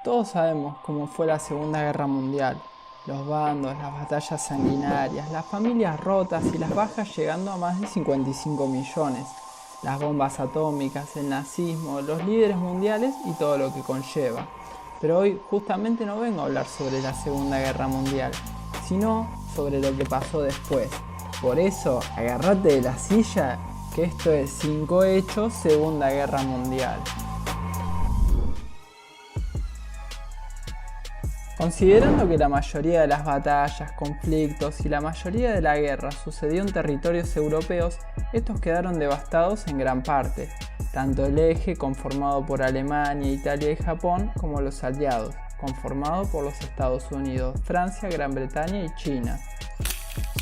Todos sabemos cómo fue la Segunda Guerra Mundial. Los bandos, las batallas sanguinarias, las familias rotas y las bajas llegando a más de 55 millones. Las bombas atómicas, el nazismo, los líderes mundiales y todo lo que conlleva. Pero hoy justamente no vengo a hablar sobre la Segunda Guerra Mundial, sino sobre lo que pasó después. Por eso, agárrate de la silla, que esto es 5 hechos Segunda Guerra Mundial. Considerando que la mayoría de las batallas, conflictos y la mayoría de la guerra sucedió en territorios europeos, estos quedaron devastados en gran parte, tanto el eje conformado por Alemania, Italia y Japón, como los aliados, conformado por los Estados Unidos, Francia, Gran Bretaña y China.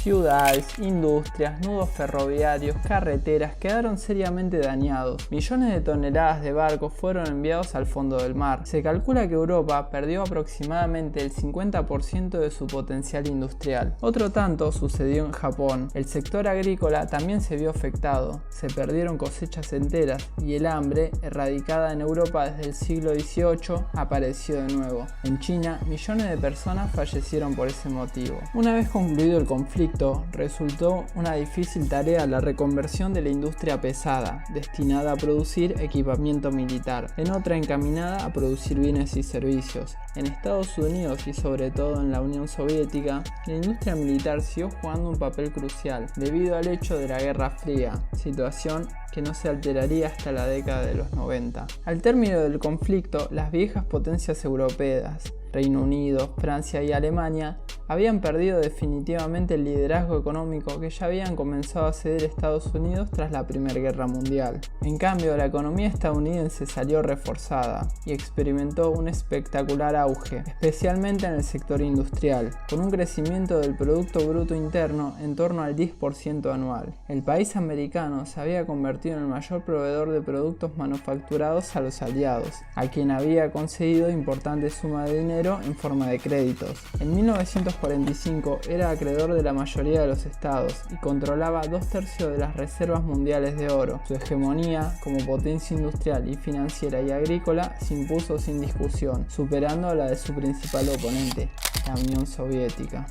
Ciudades, industrias, nudos ferroviarios, carreteras quedaron seriamente dañados. Millones de toneladas de barcos fueron enviados al fondo del mar. Se calcula que Europa perdió aproximadamente el 50% de su potencial industrial. Otro tanto sucedió en Japón. El sector agrícola también se vio afectado. Se perdieron cosechas enteras y el hambre, erradicada en Europa desde el siglo XVIII, apareció de nuevo. En China, millones de personas fallecieron por ese motivo. Una vez concluido el conflicto, resultó una difícil tarea la reconversión de la industria pesada, destinada a producir equipamiento militar, en otra encaminada a producir bienes y servicios. En Estados Unidos y sobre todo en la Unión Soviética, la industria militar siguió jugando un papel crucial debido al hecho de la Guerra Fría, situación que no se alteraría hasta la década de los 90. Al término del conflicto, las viejas potencias europeas, Reino Unido, Francia y Alemania, habían perdido definitivamente el liderazgo económico que ya habían comenzado a ceder Estados Unidos tras la Primera Guerra Mundial. En cambio, la economía estadounidense salió reforzada y experimentó un espectacular auge, especialmente en el sector industrial, con un crecimiento del Producto Bruto Interno en torno al 10% anual. El país americano se había convertido en el mayor proveedor de productos manufacturados a los aliados, a quien había concedido importantes sumas de dinero en forma de créditos. En 1945 era acreedor de la mayoría de los estados y controlaba 2/3 de las reservas mundiales de oro. Su hegemonía como potencia industrial y financiera y agrícola se impuso sin discusión, superando a la de su principal oponente, la Unión Soviética.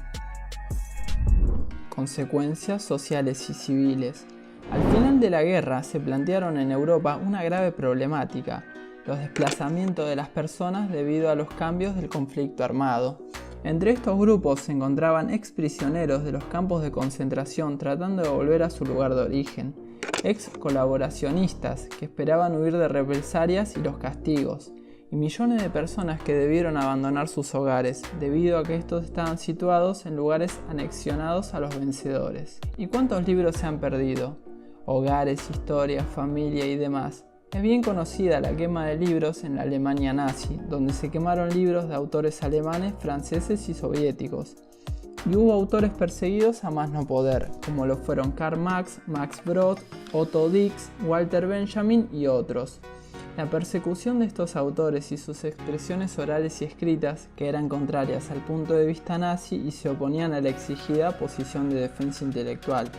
Consecuencias sociales y civiles. Al final de la guerra se plantearon en Europa una grave problemática: los desplazamientos de las personas debido a los cambios del conflicto armado. Entre estos grupos se encontraban exprisioneros de los campos de concentración tratando de volver a su lugar de origen, ex colaboracionistas que esperaban huir de represalias y los castigos, y millones de personas que debieron abandonar sus hogares debido a que estos estaban situados en lugares anexionados a los vencedores. ¿Y cuántos libros se han perdido? Hogares, historias, familia y demás. Es bien conocida la quema de libros en la Alemania nazi, donde se quemaron libros de autores alemanes, franceses y soviéticos. Y hubo autores perseguidos a más no poder, como lo fueron Karl Marx, Max Brod, Otto Dix, Walter Benjamin y otros. La persecución de estos autores y sus expresiones orales y escritas, que eran contrarias al punto de vista nazi y se oponían a la exigida posición de defensa intelectual,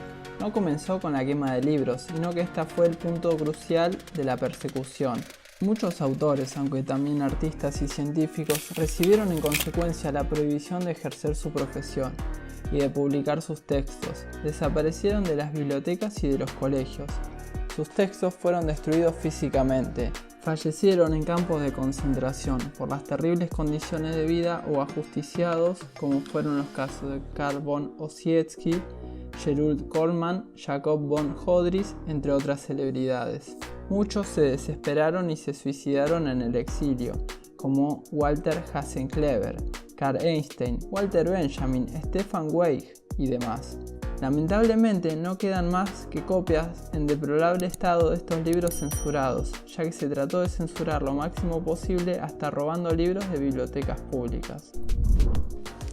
no comenzó con la quema de libros, sino que esta fue el punto crucial de la persecución. Muchos autores, aunque también artistas y científicos, recibieron en consecuencia la prohibición de ejercer su profesión y de publicar sus textos. Desaparecieron de las bibliotecas y de los colegios. Sus textos fueron destruidos físicamente. Fallecieron en campos de concentración por las terribles condiciones de vida o ajusticiados, como fueron los casos de Karl von Ossietzky, Gerald Coleman, Jacob von Hodris, entre otras celebridades. Muchos se desesperaron y se suicidaron en el exilio, como Walter Hasenclever, Carl Einstein, Walter Benjamin, Stefan Zweig y demás. Lamentablemente no quedan más que copias en deplorable estado de estos libros censurados, ya que se trató de censurar lo máximo posible hasta robando libros de bibliotecas públicas.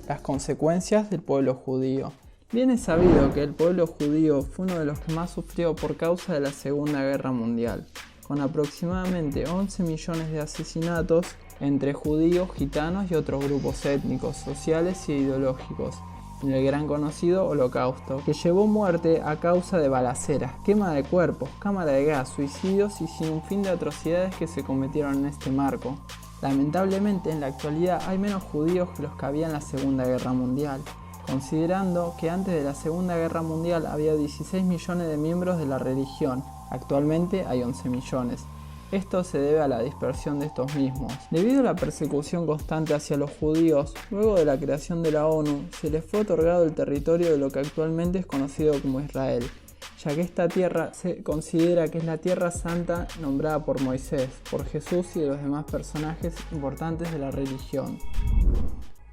Las consecuencias del pueblo judío. Bien es sabido que el pueblo judío fue uno de los que más sufrió por causa de la Segunda Guerra Mundial, con aproximadamente 11 millones de asesinatos entre judíos, gitanos y otros grupos étnicos, sociales e ideológicos, en el gran conocido Holocausto, que llevó muerte a causa de balaceras, quema de cuerpos, cámara de gas, suicidios y sin un fin de atrocidades que se cometieron en este marco. Lamentablemente, en la actualidad hay menos judíos que los que había en la Segunda Guerra Mundial, considerando que antes de la Segunda Guerra Mundial había 16 millones de miembros de la religión, actualmente hay 11 millones. Esto se debe a la dispersión de estos mismos. Debido a la persecución constante hacia los judíos, luego de la creación de la ONU, se les fue otorgado el territorio de lo que actualmente es conocido como Israel, ya que esta tierra se considera que es la Tierra Santa nombrada por Moisés, por Jesús y de los demás personajes importantes de la religión.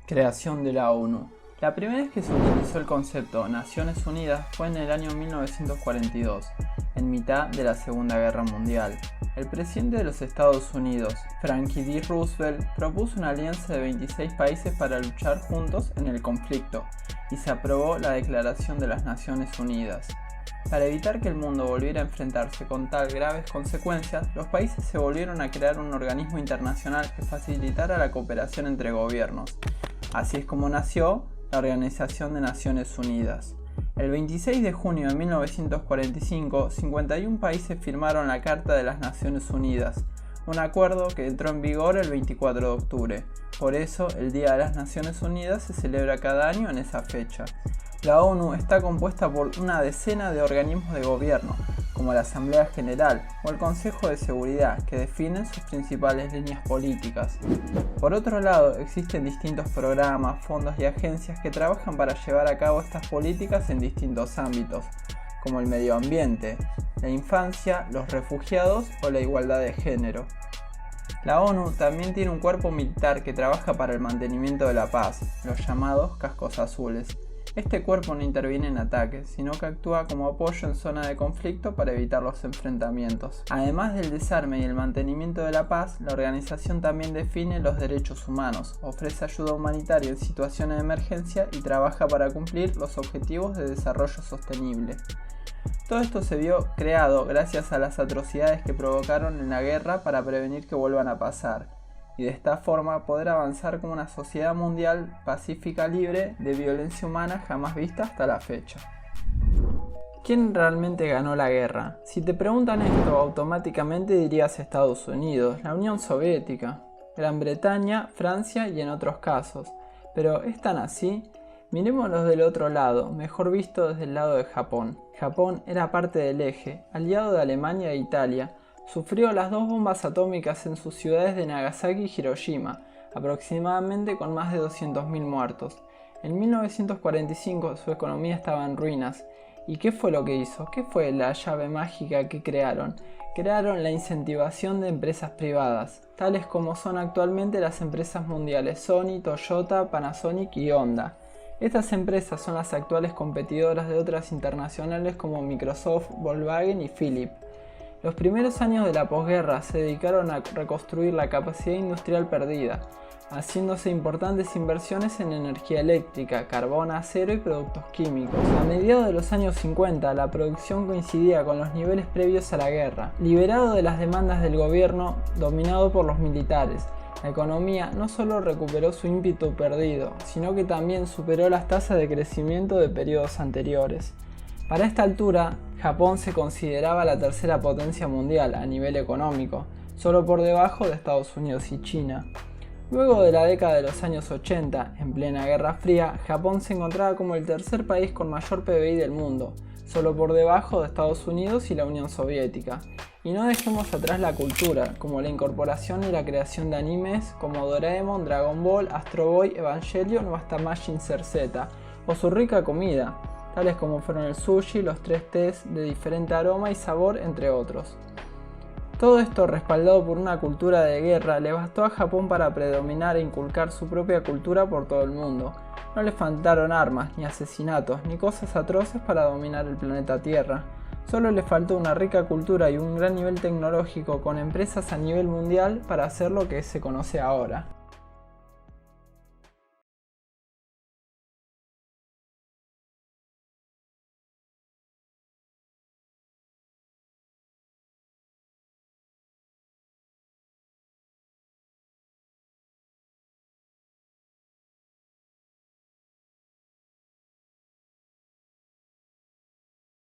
Creación de la ONU. La primera vez que se utilizó el concepto Naciones Unidas fue en el año 1942, en mitad de la Segunda Guerra Mundial. El presidente de los Estados Unidos, Franklin D. Roosevelt, propuso una alianza de 26 países para luchar juntos en el conflicto, y se aprobó la Declaración de las Naciones Unidas. Para evitar que el mundo volviera a enfrentarse con tal graves consecuencias, los países se volvieron a crear un organismo internacional que facilitara la cooperación entre gobiernos. Así es como nació la Organización de Naciones Unidas. El 26 de junio de 1945, 51 países firmaron la Carta de las Naciones Unidas, un acuerdo que entró en vigor el 24 de octubre. Por eso, el Día de las Naciones Unidas se celebra cada año en esa fecha. La ONU está compuesta por una decena de organismos de gobierno, como la Asamblea General o el Consejo de Seguridad, que definen sus principales líneas políticas. Por otro lado, existen distintos programas, fondos y agencias que trabajan para llevar a cabo estas políticas en distintos ámbitos, como el medio ambiente, la infancia, los refugiados o la igualdad de género. La ONU también tiene un cuerpo militar que trabaja para el mantenimiento de la paz, los llamados cascos azules. Este cuerpo no interviene en ataques, sino que actúa como apoyo en zona de conflicto para evitar los enfrentamientos. Además del desarme y el mantenimiento de la paz, la organización también define los derechos humanos, ofrece ayuda humanitaria en situaciones de emergencia y trabaja para cumplir los objetivos de desarrollo sostenible. Todo esto se vio creado gracias a las atrocidades que provocaron en la guerra para prevenir que vuelvan a pasar, y de esta forma poder avanzar como una sociedad mundial pacífica libre de violencia humana jamás vista hasta la fecha. ¿Quién realmente ganó la guerra? Si te preguntan esto, automáticamente dirías Estados Unidos, la Unión Soviética, Gran Bretaña, Francia y en otros casos. Pero ¿es tan así? Miremoslos del otro lado, mejor visto desde el lado de Japón. Japón era parte del eje, aliado de Alemania e Italia. Sufrió las dos bombas atómicas en sus ciudades de Nagasaki y Hiroshima, aproximadamente con más de 200.000 muertos. En 1945 su economía estaba en ruinas. ¿Y qué fue lo que hizo? ¿Qué fue la llave mágica que crearon? Crearon la incentivación de empresas privadas, tales como son actualmente las empresas mundiales Sony, Toyota, Panasonic y Honda. Estas empresas son las actuales competidoras de otras internacionales como Microsoft, Volkswagen y Philips. Los primeros años de la posguerra se dedicaron a reconstruir la capacidad industrial perdida, haciéndose importantes inversiones en energía eléctrica, carbón, acero y productos químicos. A mediados de los años 50, la producción coincidía con los niveles previos a la guerra. Liberado de las demandas del gobierno dominado por los militares, la economía no solo recuperó su ímpetu perdido, sino que también superó las tasas de crecimiento de periodos anteriores. Para esta altura, Japón se consideraba la tercera potencia mundial a nivel económico, solo por debajo de Estados Unidos y China. Luego de la década de los años 80, en plena Guerra Fría, Japón se encontraba como el tercer país con mayor PBI del mundo, solo por debajo de Estados Unidos y la Unión Soviética. Y no dejemos atrás la cultura, como la incorporación y la creación de animes como Doraemon, Dragon Ball, Astro Boy, Evangelion o hasta Mazinger Z, o su rica comida, tales como fueron el sushi, los 3 tés de diferente aroma y sabor, entre otros. Todo esto, respaldado por una cultura de guerra, le bastó a Japón para predominar e inculcar su propia cultura por todo el mundo. No le faltaron armas, ni asesinatos, ni cosas atroces para dominar el planeta Tierra. Solo le faltó una rica cultura y un gran nivel tecnológico con empresas a nivel mundial para hacer lo que se conoce ahora.